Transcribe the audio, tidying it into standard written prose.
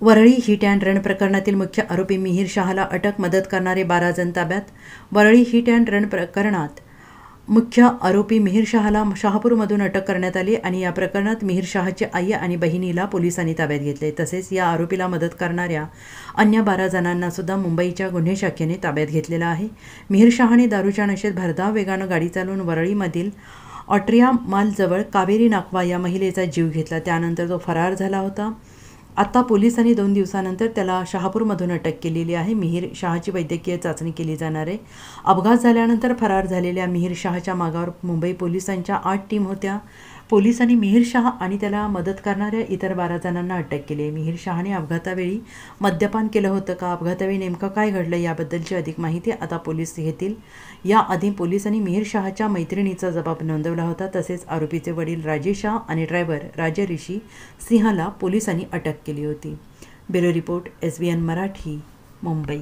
Worli hit and run प्रकरणातील मुख्य आरोपी मिहीर शहाला अटक, मदत करणारे 12 जण ताब्यात. वरळी हिट अँड रन प्रकरणात मुख्य आरोपी मिहीर शहाला शहापूरमधून अटक करण्यात आली आणि या प्रकरणात मिहीर शहाची आई आणि बहिणीला पोलिसांनी ताब्यात घेतले. तसेच या आरोपीला मदत करणाऱ्या अन्य 12 जणांना सुद्धा मुंबईच्या गुन्हे शाखेने ताब्यात घेतलेला आहे. मिहीर शहाने दारूच्या नशेत भरधाव वेगानं गाडी चालवून वरळीमधील ऑट्रिया मालजवळ कावेरी नाकवा या महिलेचा जीव घेतला. त्यानंतर तो फरार झाला होता. आता पोलिसांनी 2 दिवसानंतर त्याला शहापूरमधून अटक केलेली आहे. मिहीर शहाची वैद्यकीय चाचणी केली जाणार आहे. अपघात झाल्यानंतर फरार झालेल्या मिहीर शहाच्या मागावर मुंबई पोलिसांच्या 8 टीम होत्या. पोलिसांनी मिहीर शहा आणि त्याला मदत करणाऱ्या इतर 12 जणांना अटक केली आहे. मिहीर शहाने अपघातावेळी मद्यपान केलं होतं का, अपघातावेळी नेमकं काय घडलं याबद्दलची अधिक माहिती आता पोलीस घेतील. याआधी पोलिसांनी मिहीर शहाच्या मैत्रिणीचा जबाब नोंदवला होता. तसेच आरोपीचे वडील राजेश शाह आणि ड्रायव्हर राजा ऋषी सिंहाला पोलिसांनी अटक केली होती. Bureau report, SBN Marathi, Mumbai.